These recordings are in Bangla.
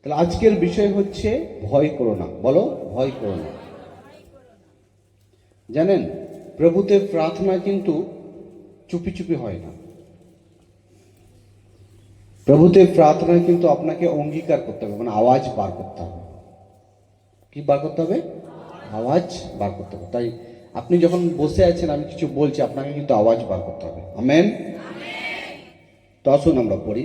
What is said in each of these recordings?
তাহলে আজকের বিষয় হচ্ছে ভয় করো না। বলো, ভয় করো না। জানেন, প্রভুতে প্রার্থনা কিন্তু চুপি চুপি হয় না। প্রভুতে প্রার্থনা কিন্তু আপনাকে অঙ্গীকার করতে হবে, মানে আওয়াজ বার করতে হবে। কি বার করতে হবে? আওয়াজ বার করতে হবে। তাই আপনি যখন বসে আছেন, আমি কিছু বলছি, আপনাকে কিন্তু আওয়াজ বার করতে হবে। আমেন। তো আসুন আমরা পড়ি।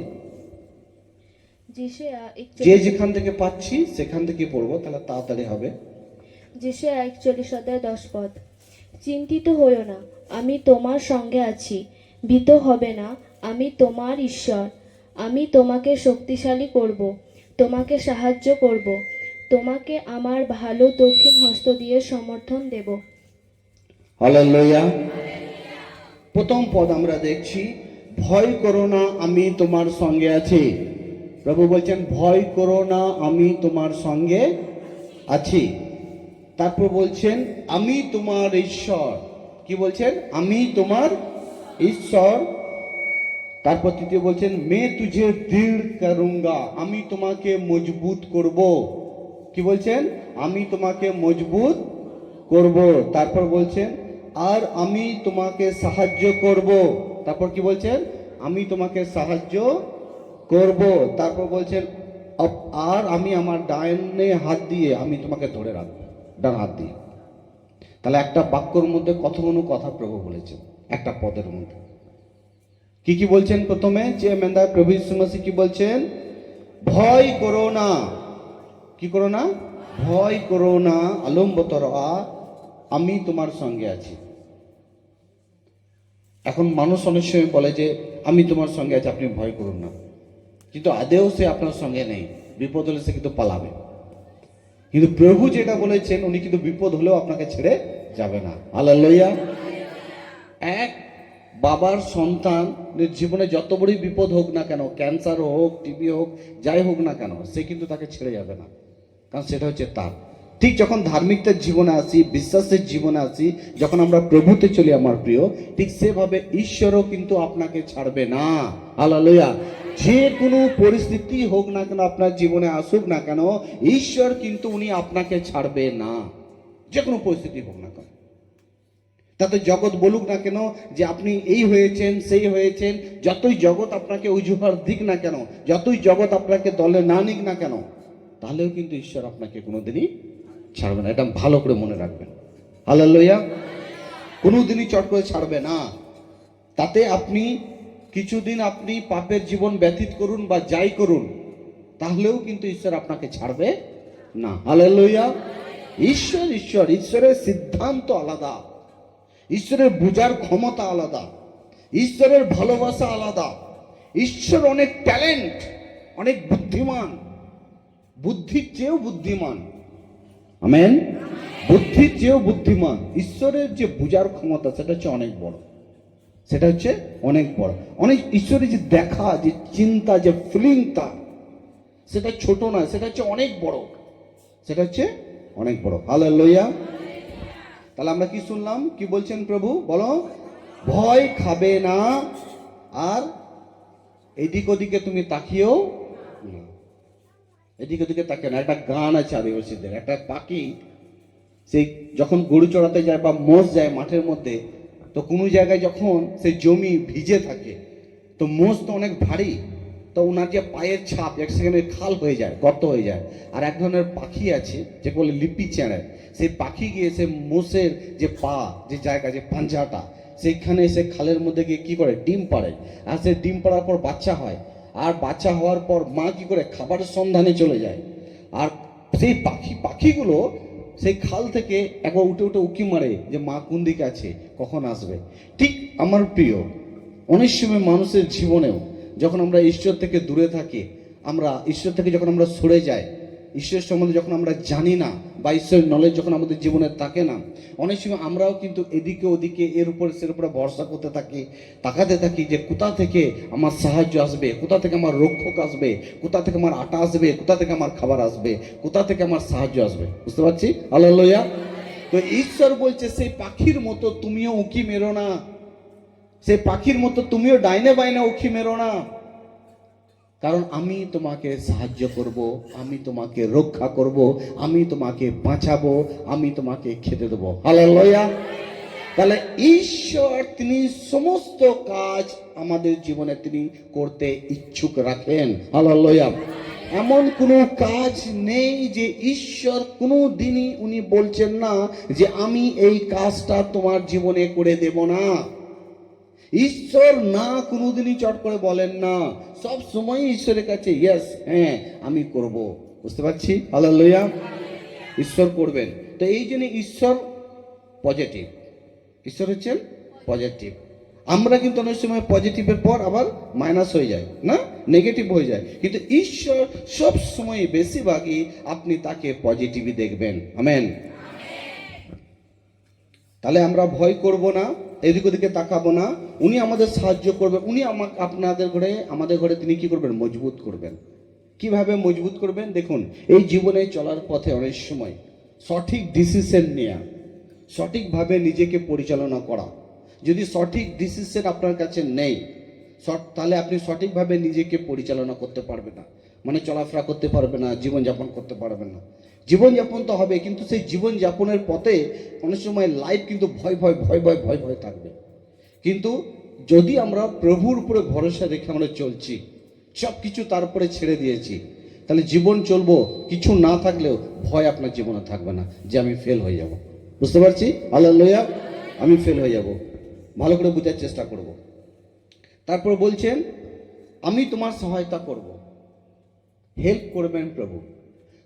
যে যেখান থেকে পাচ্ছি সেখান থেকে পড়বো, তাহলে তাড়াতাড়ি হবে। যেশায়া 41:10। চিন্তিত হইও না, আমি তোমার সঙ্গে আছি। ভীত হবে না, আমি তোমার ঈশ্বর। আমি তোমাকে শক্তিশালী করব, তোমাকে সাহায্য করব, তোমাকে আমার ভালো দক্ষিণ হস্ত দিয়ে সমর্থন দেব। হালেলুয়া। প্রথম পদ আমরা দেখছি, ভয় করো না, আমি তোমার সঙ্গে আছি। প্রভু বলছেন ভয় করো না, আমি তোমার সঙ্গে আছি। তারপর বলছেন আমি তোমার ঈশ্বর। কি বলছেন? আমি তোমার ঈশ্বর। তারপর তৃতীয় বলছেন মে তুঝে দৃঢ় করুঙ্গা, আমি তোমাকে মজবুত করব। কি বলছেন? আমি তোমাকে মজবুত করব। তারপর বলছেন আর আমি তোমাকে সাহায্য করব। তারপর কি বলছেন? আমি তোমাকে সাহায্য করব। তারপর বলছেন আর আমি আমার ডাইনে হাত দিয়ে আমি তোমাকে ধরে রাখবো, ডান হাত দিয়ে। তাহলে একটা বাক্যর মধ্যে কতগুলো কথা প্রভু বলেছেন একটা পদের মধ্যে। কি কি বলছেন? প্রথমে যে মেন্দা প্রভু যীশু মসিহ কি বলছেন? ভয় করো না। কি করো না? ভয় করো না, আলম্বতর আমি তোমার সঙ্গে আছি। এখন মানুষ অনেক সময় বলে যে আমি তোমার সঙ্গে আছি, আপনি ভয় করুন না, কিন্তু আদেও সে আপনার সঙ্গে নেই। বিপদ হলে সে কিন্তু পালাবে। কিন্তু প্রভু যেটা বলেছেন, উনি কিন্তু বিপদ হলেও আপনাকে ছেড়ে যাবে না। হালেলুয়া। এক বাবার সন্তানের জীবনে যত বড়ই বিপদ হোক না কেন, ক্যান্সার হোক, টিবি হোক, যাই হোক না কেন, সে কিন্তু তাকে ছেড়ে যাবে না, কারণ সেটা হচ্ছে তার। ঠিক যখন ধার্মিকতার জীবনে আসি, বিশ্বাসের জীবনে আসি, যখন আমরা প্রভুতে চলি আমার প্রিয়, ঠিক সেভাবে ঈশ্বরও কিন্তু আপনাকে ছাড়বে না। হালেলুয়া। যে কোনো পরিস্থিতি হোক না কেন, আপনার জীবনে আসুক না কেন, ঈশ্বর কিন্তু উনি আপনাকে ছাড়বে না। যে কোনো পরিস্থিতি হোক না কেন, তাতে জগৎ বলুক না কেন যে আপনি এই হয়েছেন সেই হয়েছেন, যতই জগৎ আপনাকে অজুহাত দিক না কেন, যতই জগৎ আপনাকে দলে না নিক না কেন, তাহলেও কিন্তু ঈশ্বর আপনাকে কোনোদিনই ছাড়বে না। এটা ভালো করে মনে রাখবেন। হালেলুয়া। কোনোদিনই চট করে ছাড়বে না। তাতে আপনি কিছুদিন আপনি পাপের জীবন ব্যতীত করুন বা যাই করুন, তাহলেও কিন্তু ঈশ্বর আপনাকে ছাড়বে না। হালেলুয়া। ঈশ্বর ঈশ্বর ঈশ্বরের সিদ্ধান্ত আলাদা, ঈশ্বরের বোঝার ক্ষমতা আলাদা, ঈশ্বরের ভালোবাসা আলাদা। ঈশ্বর অনেক ট্যালেন্ট, অনেক বুদ্ধিমান, বুদ্ধির চেয়েও বুদ্ধিমান। আমেন। বুদ্ধির চেয়েও বুদ্ধিমান। ঈশ্বরের যে বোঝার ক্ষমতা সেটা হচ্ছে অনেক বড়, সেটা হচ্ছে অনেক বড়। অনেক ঈশ্বরের যে দেখা, যে চিন্তা, যে ফিলিংটা, সেটা ছোট নয়, সেটা হচ্ছে অনেক বড়, সেটা হচ্ছে অনেক বড়। হালেলুয়া। তাহলে আমরা কি শুনলাম? কি বলছেন প্রভু? বলো, ভয় খাবে না, আর এদিক ওদিকে তুমি তাকিয়েও না। এদিক ওদিকে তাকিয়ে না। একটা গান আছে আদিবাসীদের, একটা পাখি সেই যখন গরু চড়াতে যায় বা মোষ যায় মাঠের মধ্যে, তো কোনো জায়গায় যখন সেই জমি ভিজে থাকে, তো মোষ তো অনেক ভারী, তো ওনার যে পায়ের ছাপ এক সেখানে খাল হয়ে যায়, গর্ত হয়ে যায়। আর এক ধরনের পাখি আছে যে বলে লিপি চেঁড়ে, সেই পাখি গিয়ে সে মোষের যে পা, যে জায়গা, যে পাঞ্জাটা, সেইখানে সে খালের মধ্যে গিয়ে কি করে? ডিম পাড়ে। আর সে ডিম পাড়ার পর বাচ্চা হয়, আর বাচ্চা হওয়ার পর মা কি করে? খাবারের সন্ধানে চলে যায়। আর সেই পাখিগুলো সেই খাল থেকে একবার উঠে উঠে উকি মারে যে মা কোন দিকে আছে, কখন আসবে। ঠিক আমার প্রিয়, অনেক সময় মানুষের জীবনেও যখন আমরা ঈশ্বর থেকে দূরে থাকি, আমরা ঈশ্বর থেকে যখন আমরা সরে যাই, ঈশ্বরের সম্বন্ধে যখন আমরা জানি না, বা ঈশ্বরের নলেজ যখন আমাদের জীবনে থাকে না, অনেক সময় আমরাও কিন্তু এদিকে ওদিকে এর উপরে সের উপরে ভরসা করতে থাকি, তাকাতে থাকি যে কোথা থেকে আমার সাহায্য আসবে, কোথা থেকে আমার রক্ষক আসবে, কোথা থেকে আমার আটা আসবে, কোথা থেকে আমার খাবার আসবে, কোথা থেকে আমার সাহায্য আসবে। বুঝতে পারছি? হালেলুয়া। তো ঈশ্বর বলছে সেই পাখির মতো তুমিও উঁকি মেরো না, সেই পাখির মতো তুমিও ডাইনে বাইনে উঁকি মেরো না। কারণ আমি তোমাকে সাহায্য করব, আমি তোমাকে রক্ষা করব, আমি তোমাকে বাঁচাবো, আমি তোমাকে খেতে দেবো। হালেলুয়া। তাহলে ঈশ্বর তিনি সমস্ত কাজ আমাদের জীবনে তিনি করতে ইচ্ছুক রাখেন। হালেলুয়া। এমন কোনো কাজ নেই যে ঈশ্বর কোনো দিনই উনি বলছেন না যে আমি এই কাজটা তোমার জীবনে করে দেব না। ঈশ্বর না কোনোদিনই চট করে বলেন না, সব সময় ঈশ্বরের কাছে ইয়েস, হ্যাঁ আমি করব। বুঝতে পারছি? হালেলুয়া। ঈশ্বর করবেন। তো এই জন্য ঈশ্বর পজিটিভ, ঈশ্বর হচ্ছেন পজিটিভ। আমরা কিন্তু অনেক সময় পজিটিভের পর আবার মাইনাস হয়ে যায় না, নেগেটিভ হয়ে যায়, কিন্তু ঈশ্বর সব সময় বেশিরভাগই আপনি তাকে পজিটিভই দেখবেন। আমেন। তাহলে আমরা ভয় করব না, এদিক ওদিকে তাকাবো না, উনি আমাদের সাহায্য করবেন, উনি আপনাদের ঘরে আমাদের ঘরে তিনি কি করবেন? মজবুত করবেন। কিভাবে মজবুত করবেন? দেখুন, এই জীবনে চলার পথে অনেক সময় সঠিক ডিসিশন নেওয়া, সঠিকভাবে নিজেকে পরিচালনা করা, যদি সঠিক ডিসিশন আপনার কাছে নেই তাহলে আপনি সঠিকভাবে নিজেকে পরিচালনা করতে পারবেন না, মানে চলাফেরা করতে পারবেন না, জীবনযাপন করতে পারবেন না। জীবনযাপন তো হবে, কিন্তু সেই জীবনযাপনের পথে অনেক সময় লাইফ কিন্তু ভয় ভয় ভয় ভয় ভয় ভয় থাকবে। কিন্তু যদি আমরা প্রভুর উপরে ভরসা রেখে আমরা চলছি, সব কিছু তার উপরে ছেড়ে দিয়েছি, তাহলে জীবন চলবো, কিছু না থাকলেও ভয় আপনার জীবনে থাকবে না যে আমি ফেল হয়ে যাব। বুঝতে পারছি? হালেলুয়া। আমি ফেল হয়ে যাব। ভালো করে বোঝার চেষ্টা করব। তারপর বলছেন আমি তোমার সহায়তা করব, হেল্প করবেন প্রভু।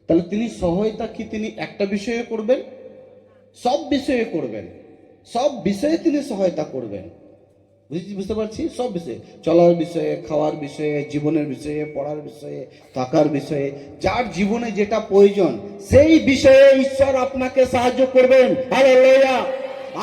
তাহলে তিনি সহায়তা কি তিনি একটা বিষয়ে করবেন? সব বিষয়ে করবেন, সব বিষয়ে তিনি সহায়তা করবেন। বুঝতে পারছি? সব বিষয়ে, চলার বিষয়ে, খাওয়ার বিষয়ে, জীবনের বিষয়ে, পড়ার বিষয়ে, থাকার বিষয়ে, যার জীবনে যেটা প্রয়োজন সেই বিষয়ে ঈশ্বর আপনাকে সাহায্য করবেন। হালেলুয়া।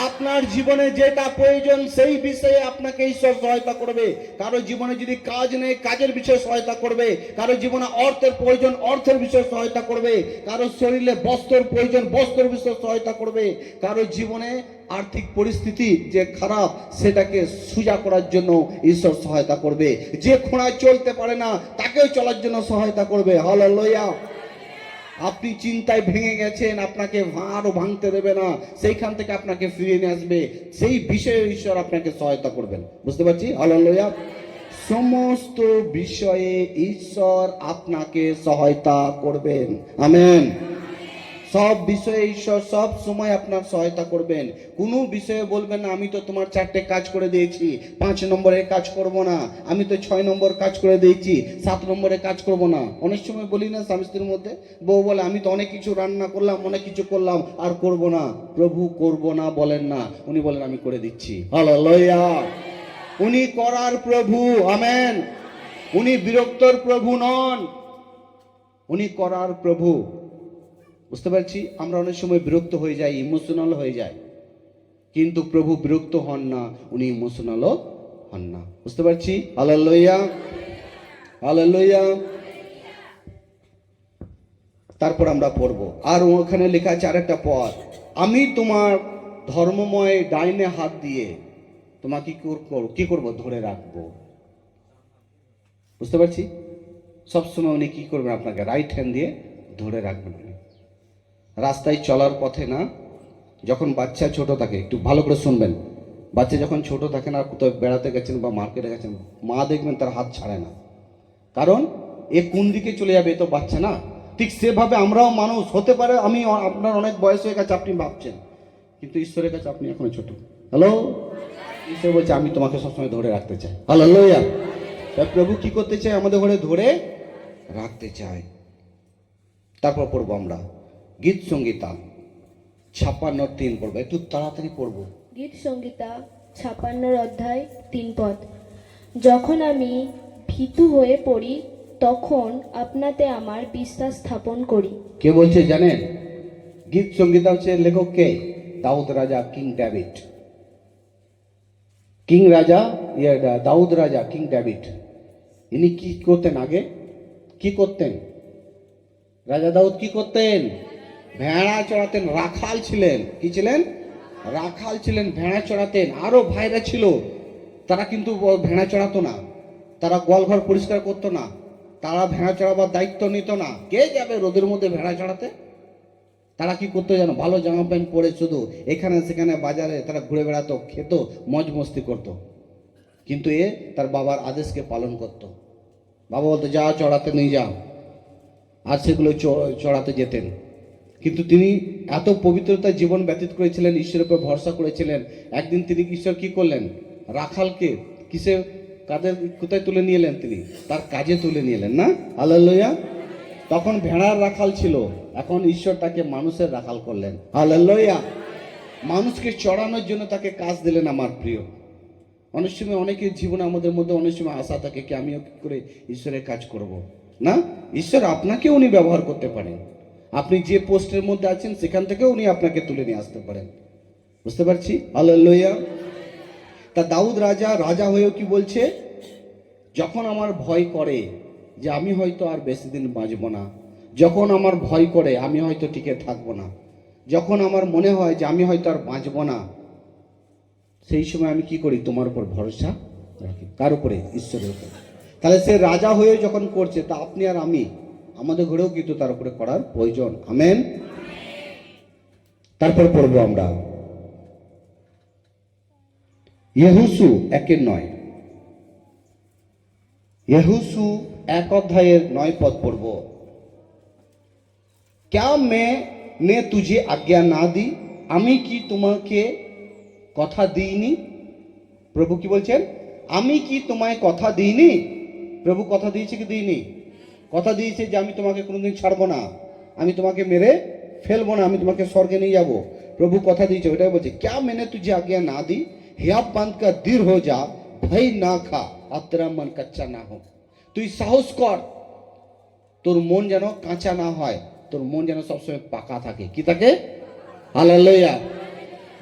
আপনার জীবনে যেটা প্রয়োজন সেই বিষয়ে আপনাকে ঈশ্বর সহায়তা করবে। কারো জীবনে যদি কাজ নেই, কাজের বিষয়ে সহায়তা করবে। কারো জীবনে অর্থের প্রয়োজন, অর্থের বিষয়ে সহায়তা করবে। কারো শরীরে বস্ত্রের প্রয়োজন, বস্ত্রের বিষয়ে সহায়তা করবে। কারো জীবনে আর্থিক পরিস্থিতি যে খারাপ সেটাকে সোজা করার জন্য ঈশ্বর সহায়তা করবে। যে খোঁড়ায় চলতে পারে না তাকেও চলার জন্য সহায়তা করবে। হালেলুয়া। আপনি চিন্তায় ভেঙে গেছেন, আপনাকে আরো ভাঙতে দেবে না, সেইখান থেকে আপনাকে ফিরিয়ে নিয়ে আসবে, সেই বিষয়ে ঈশ্বর আপনাকে সহায়তা করবেন। বুঝতে পারছি? হালেলুয়া। সমস্ত বিষয়ে ঈশ্বর আপনাকে সহায়তা করবেন। আমেন। সব বিষয়ে ঈশ্বর সব সময় আপনার সহায়তা করবেন। কোনো বিষয়ে বলবেন না আমি তো তোমার 4টে কাজ করে দিয়েছি, 5 নম্বরের কাজ করব না, আমি তো 6 নম্বর কাজ করে দিয়েছি, 7 নম্বরের কাজ করব না। অনেক সময় বলি না স্বামী স্ত্রীর মধ্যে, বউ বলে আমি তো অনেক কিছু রান্না করলাম, অনেক কিছু করলাম, আর করব না। প্রভু করব না বলেন না, উনি বলেন আমি করে দিচ্ছি। হালেলুয়া। উনি করার প্রভু। আমেন। উনি বিরক্তর প্রভু নন, উনি করার প্রভু। বুঝতে পারছি? আমরা অনেক সময় বিরক্ত হয়ে যাই, ইমোশনাল হয়ে যাই, কিন্তু প্রভু বিরক্ত হন না, উনি ইমোশনালও হন না। বুঝতে পারছি? হালেলুয়া। হালেলুয়া। তারপর আমরা পড়বো, আর ওখানে লেখা আছে আরেকটা পদ, আমি তোমার ধর্মময় ডাইনে হাত দিয়ে তোমাকে কি করব? ধরে রাখবো। বুঝতে পারছি? সবসময় উনি কি করবেন? আপনাকে রাইট হ্যান্ড দিয়ে ধরে রাখবেন। রাস্তায় চলার পথে না, যখন বাচ্চা ছোট থাকে, একটু ভালো করে শুনবেন, বাচ্চা যখন ছোট থাকে না, কোথাও বেড়াতে গেছেন বা মার্কেটে গেছেন, মা দেখবেন তার হাত ছাড়ে না, কারণ এ কোন দিকে চলে যাবে, এ তো বাচ্চা না। ঠিক সেভাবে আমরাও মানুষ হতে পারে, আমি আপনার অনেক বয়স হয়ে গেছে আপনি ভাবছেন, কিন্তু ঈশ্বরের কাছে আপনি এখনো ছোট। হ্যালো। ঈশ্বর বলছে আমি তোমাকে সবসময় ধরে রাখতে চাই। হালেলুয়া। তাই প্রভু কি করতে চায়? আমাদের ঘরে ধরে রাখতে চায়। তারপর পড়বো আমরা গীত সংগীতা 56:3 পড়বো, একটু তাড়াতাড়ি পড়বো। গীত সংগীতা 56 অধ্যায় 3 পদ। যখন আমি ভীতু হয়ে পড়ি তখন আপনাতে আমার বিশ্বাস স্থাপন করি। কে বলছে জানেন? গীত সংগীতা হচ্ছে লেখক কে? দাউদ রাজা, কিং ডেভিড। কিং রাজা, দাউদ রাজা, কিং ডেভিড। ইনি কি করতেন? আগে কি করতেন? রাজা দাউদ কি করতেন? ভেড়া চড়াতেন, রাখাল ছিলেন। কি ছিলেন? রাখাল ছিলেন, ভেড়া চড়াতেন। আরো ভাইরা ছিল, তারা কিন্তু ভেড়া চড়াতো না, তারা গোয়ালঘর পরিষ্কার করতো না, তারা ভেড়া চড়াবার দায়িত্ব নিত না। কে যাবে রোদের মধ্যে ভেড়া চড়াতে? তারা কি করতো জানো? ভালো জামা প্যান্ট পরে শুধু এখানে সেখানে বাজারে তারা ঘুরে বেড়াতো, খেত, মজ মস্তি করতো। কিন্তু এ তার বাবার আদেশকে পালন করত। বাবা বলতো যা চড়াতে নিয়ে যাও, আর সেগুলো চড়াতে যেতেন। কিন্তু তিনি এত পবিত্রতার জীবন ব্যতীত করেছিলেন, ঈশ্বরের উপর ভরসা করেছিলেন। একদিন তিনি ঈশ্বর কি করলেন? রাখালকে কিসে কাদের কোথায় তুলে নিয়ে এলেন? তিনি তার কাজে তুলে নিয়ে এলেন না? হালেলুয়া। তখন ভেড়ার রাখাল ছিল, এখন ঈশ্বর তাকে মানুষের রাখাল করলেন। হালেলুয়া। মানুষকে চড়ানোর জন্য তাকে কাজ দিলেন। আমার প্রিয়, অনেক সময় অনেকের জীবনে আমাদের মধ্যে অনেক সময় আশা থাকে কি আমিও কি করে ঈশ্বরের কাজ করব। না, ঈশ্বর আপনাকে উনি ব্যবহার করতে পারেন। আপনি যে পোস্টের মধ্যে আছেন সেখান থেকে উনি আপনাকে তুলে নিয়ে আসতে পারেন। বুঝতে পারছি? হালেলুয়া। তা দাউদ রাজা হয়েও কি বলছে? যখন আমার ভয় করে যে আমি হয়তো আর বেশি দিন বাঁচব না, যখন আমার ভয় করে আমি হয়তো টিকে থাকবো না, যখন আমার মনে হয় যে আমি হয়তো আর বাঁচব না, সেই সময় আমি কি করি? তোমার উপর ভরসা রাখি। কার উপরে? ঈশ্বরের উপরে। তাহলে সে রাজা হয়ে যখন করছে, তা আপনি আর আমি, আমাদের ঘরেও কিন্তু তার উপরে করার প্রয়োজন। আমেন। তারপর পড়বো আমরা ইয়েহুসু 1:9। ইয়েহুসু 1:9 পড়ব। क्या मैंने तुझे आज्ञा ना दी? আমি কি তোমাকে কথা দিইনি? প্রভু কি বলছেন? আমি কি তোমায় কথা দিইনি? প্রভু কথা দিয়েছে কি দিইনি? কথা দিয়েছে যে আমি তোমাকে কোনোদিন ছাড়বো না, আমি তোমাকে মেরে ফেলবো না, আমি তোমাকে স্বর্গে নিয়ে যাব। প্রভু কথা দিয়েছে, ওটাই বলছে क्या मैंने तुझे आज्ञा ना दी, हिया बांध कर दृढ़ हो जा, भय ना खा और तेरा मन कच्चा ना हो। তুই সাহস কর, তোর মন যেন কাঁচা না হয়, তোর মন যেন সবসময় পাকা থাকে। কি থাকে? হালেলুয়া।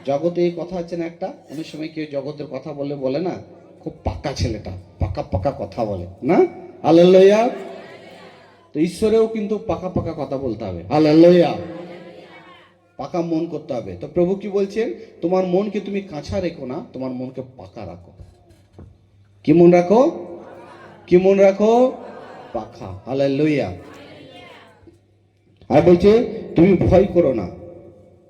জগতে এই কথা আছে না একটা, অনেক সময় কেউ জগতের কথা বলে না, খুব পাকা ছেলেটা, পাকা পাকা কথা বলে না। হালেলুয়া। তো ঈশ্বরেও কিন্তু পাকা পাকা কথা বলতে হবে। হালেলুয়া। পাকা মন করতে হবে। তো প্রভু কি বলছেন? তোমার মনকে তুমি কাঁচা রেখো না, তোমার মনকে পাকা রাখো। কি মন রাখো? কি মন রাখো? পাকা। হালেলুয়া। আর বলছে তুমি ভয় করো না,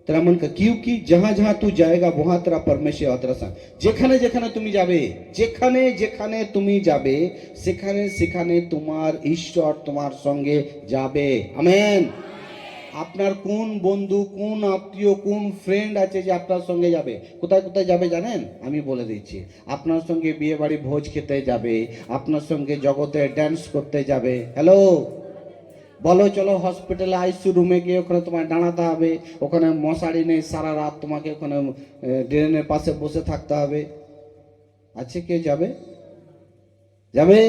तेरा मन का, क्योंकि जहां जहां तू जाएगा वहां तेरा परमेश्वर और तेरा संग। যেখানে যেখানে তুমি যাবে, যেখানে যেখানে তুমি যাবে, সেখানে সেখানে তোমার ঈশ্বর তোমার সঙ্গে যাবে। আমেন। আপনার কোন বন্ধু, কোন আত্মীয়, কোন ফ্রেন্ড আছে যে আপনার সঙ্গে যাবে? কোথায় কোথায় যাবে জানেন? আমি বলে দিচ্ছি। আপনার সঙ্গে বিয়ে বাড়ি ভোজ খেতে যাবে, আপনার সঙ্গে জগতে ড্যান্স করতে যাবে। হ্যালো, বলো চলো হসপিটালে আইসিইউ রুমে গিয়ে ওখানে তোমায় দাঁড়াতে হবে, ওখানে মশারি নেই, সারা রাত তোমাকে ওখানে ড্রেনের পাশে বসে থাকতে হবে। আছে কে যাবে? যাবে?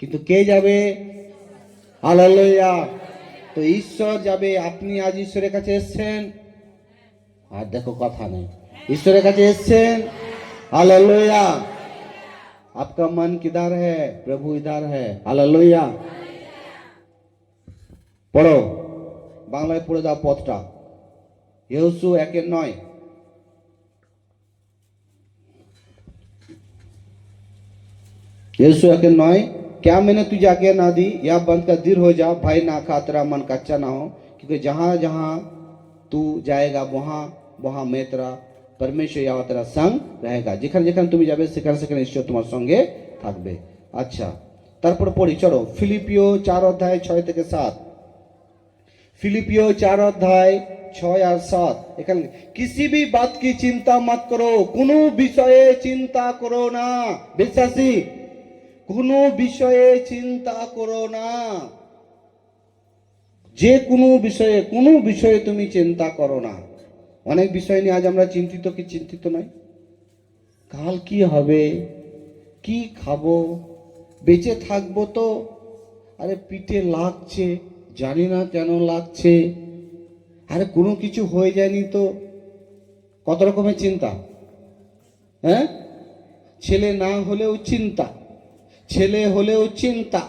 কিন্তু কে যাবে? হালেলুয়া। তো ঈশ্বর যাবে। আপনি আজ ঈশ্বরের কাছে এসছেন? আর দেখো কথা নেই। ঈশ্বরের কাছে এসছেন? हालेलुया। आपका मन किधर है? प्रभु इधर है। हालेलुया। পড়ো, বাংলায় পড়ে দাও পথটা। ইয়েহূসু 1:9। यीशु 1:9, क्या मैंने तुझे आज्ञा ना दी, या बंद कर दृढ़ हो जा, भय ना खा, तेरा मन कच्चा ना हो, क्योंकि जहां जहां तू जाएगा वहां वहां मैं तेरा परमेश्वर या तेरा संग रहेगा। যেখানে যেখানে তুমি যাবে সেখানে সেখানে ঈশ্বর তোমার সঙ্গে থাকবে। আচ্ছা, তারপর পড়ি, চলো ফিলিপিও 4:6-7। फिलिपियो 4:6 और 7। এখানে किसी भी बात की चिंता मत करो, কোনো বিষয়ে চিন্তা করো না। বিশ্বাসী, কোনো বিষয়ে চিন্তা করো না। যে কোনো বিষয়ে তুমি চিন্তা করো না। অনেক বিষয় নিয়ে আজ আমরা চিন্তিত কি চিন্তিত নয়? কাল কি হবে, কি খাবো, বেঁচে থাকবো তো, আরে পিঠে লাগছে, জানি না কেন লাগছে, আরে কোনো কিছু হয়ে যায়নি তো। কত রকমের চিন্তা। হ্যাঁ, ছেলে না হলেও চিন্তা, ছেলে হলেও চিন্তা,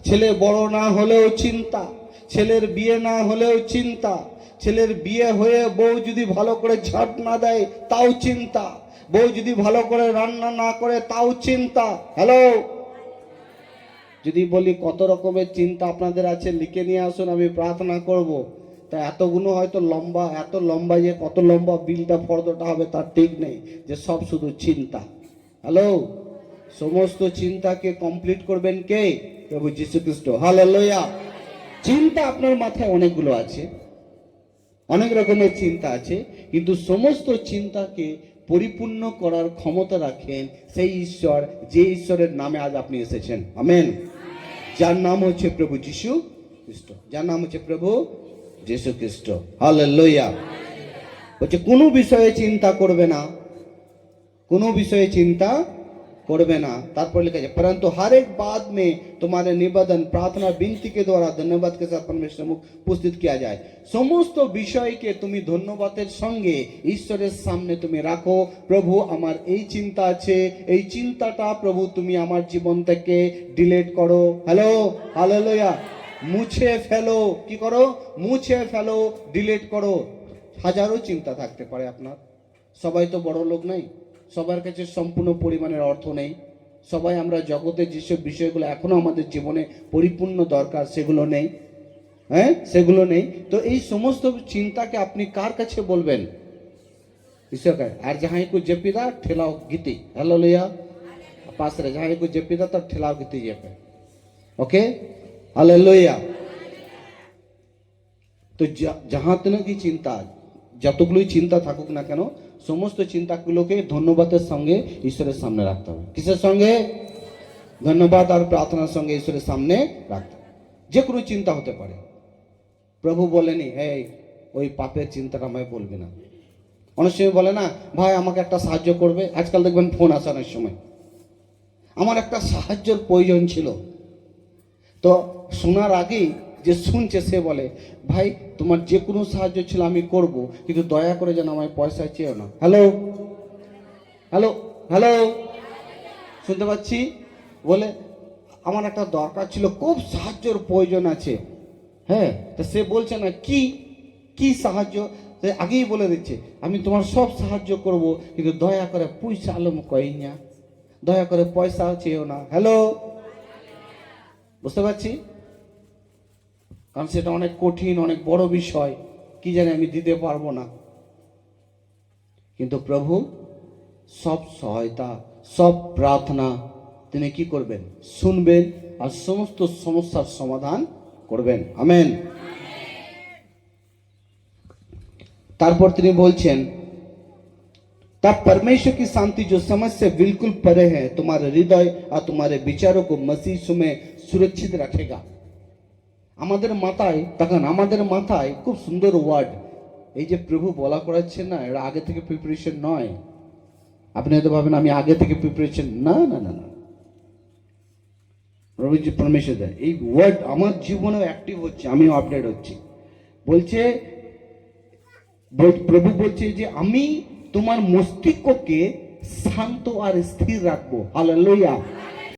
ছেলে বড় না হলেও চিন্তা, ছেলের বিয়ে না হলেও চিন্তা, ছেলের বিয়ে হয়ে বউ যদি ভালো করে ঝাঁট না দেয় তাও চিন্তা, বউ যদি ভালো করে রান্না না করে তাও চিন্তা। হ্যালো, যদি বলি কত রকমের চিন্তা আপনাদের আছে লিখে নিয়ে আসুন, আমি প্রার্থনা করব, তা এতগুলো হয়তো লম্বা, এত লম্বা যে কত লম্বা বিলটা ফর্দটা হবে তার ঠিক নেই, যে সব শুধু চিন্তা। হ্যালো, সমস্ত চিন্তাকে কমপ্লিট করবেন কে? প্রভু যীশু খ্রিস্ট। হালেলুয়া। চিন্তা আপনার মাথায় অনেকগুলো আছে, অনেক রকমের চিন্তা আছে, কিন্তু সমস্ত চিন্তাকে পরিপূর্ণ করার ক্ষমতা রাখেন সেই ঈশ্বর, যে ঈশ্বরের নামে আজ আপনি এসেছেন। আমেন। যার নাম হচ্ছে প্রভু যীশু খ্রিস্ট, যার নাম হচ্ছে প্রভু যীশু খ্রিস্ট। হালেলুয়া। বলছে কোনো বিষয়ে চিন্তা করবে না, কোনো বিষয়ে চিন্তা করবে না। তারপর लिखा है परंतु हर एक बात में तुम्हारे निवेदन प्रार्थना विनती के द्वारा धन्यवाद के साथ परमेश्वर मुख उपस्थित किया जाए। সমস্ত বিষয়কে তুমি ধন্যবাদের সঙ্গে ঈশ্বরের সামনে তুমি রাখো। প্রভু আমার এই চিন্তা আছে, এই চিন্তাটা প্রভু তুমি আমার জীবন থেকে ডিলিট করো। Hello, hallelujah. মুছে ফেলো। কি করো? মুছে ফেলো, ডিলিট করো। হাজারো চিন্তা থাকতে পারে আপনার, সবাই তো বড় লোক নাই, সবার কাছে সম্পূর্ণ পরিমাণের অর্থ নেই, সবাই আমরা জগতের যেসব বিষয়গুলো এখনো আমাদের জীবনে পরিপূর্ণ দরকার সেগুলো নেই, হ্যাঁ সেগুলো নেই। তো এই সমস্ত চিন্তাকে আপনি কার কাছে বলবেন? ঈশ্বরকে। আর যাহাই কো জেপিদা ঠেলাও গীতি। হ্যালো লইয়া পাশে যাহাই কো জেপিদা তার ঠেলাও গীতি জেপে। ওকে, হালেলুয়া। তো যাহা তেন কি চিন্তা, যতগুলোই চিন্তা থাকুক না কেন, সমস্ত চিন্তাগুলোকে ধন্যবাদের সঙ্গে ঈশ্বরের সামনে রাখতে হবে। কিসের সঙ্গে? ধন্যবাদ আর প্রার্থনার সঙ্গে ঈশ্বরের সামনে রাখতে হবে। যে কোনো চিন্তা হতে পারে। প্রভু বলেনি এই ওই পাপের চিন্তাটা আমায় বলবি না। অনেক সময় বলে না, ভাই আমাকে একটা সাহায্য করবে। আজকাল দেখবেন ফোন আসে অনেক সময়, আমার একটা সাহায্যের প্রয়োজন ছিল। তো শোনার আগেই যে শুনছে সে বলে, ভাই তোমার যে কোনো সাহায্য ছিল আমি করব, কিন্তু দয়া করে যেন আমায় পয়সা চেয়েও না। হ্যালো হ্যালো হ্যালো, শুনতে পাচ্ছি? বলে আমার একটা দরকার ছিল, খুব সাহায্যের প্রয়োজন আছে। হ্যাঁ, তো সে বলছে না কি কি সাহায্য, সে আগেই বলে দিচ্ছে আমি তোমার সব সাহায্য করব, কিন্তু দয়া করে পয়সা আলম কই না, দয়া করে পয়সা চেয়েও না। হ্যালো, বুঝতে পারছি? কারণ সেটা অনেক কঠিন, অনেক বড় বিষয়, কি জানি আমি দিতে পারবো না। কিন্তু প্রভু সব সহায়তা, সব প্রার্থনা তিনি কি করবেন? শুনবেন আর সমস্ত সমস্যার সমাধান করবেন। আমেন। তারপর তিনি বলছেন, तब परमेश्वर की शांति जो समझ से बिल्कुल परे है तुम्हारे हृदय और तुम्हारे विचारों को मसीह में सुरक्षित रखेगा। আমাদের মাথায় তখন, আমাদের মাথায় খুব সুন্দর ওয়ার্ড, এই যে প্রভু বলা করাচ্ছেন না, এটা আগে থেকে প্রিপারেশন নয়। আপনি হয়তো ভাবেন আমি আগে থেকে প্রিপারেশন, না না না না, প্রভু যে পরমেশ্বর দেয় এই ওয়ার্ড আমার জীবনেও অ্যাক্টিভ হচ্ছে, আমিও আপডেট হচ্ছি। বলছে প্রভু বলছে যে আমি তোমার মস্তিষ্ককে শান্ত আর স্থির রাখবো। হালেলুয়া।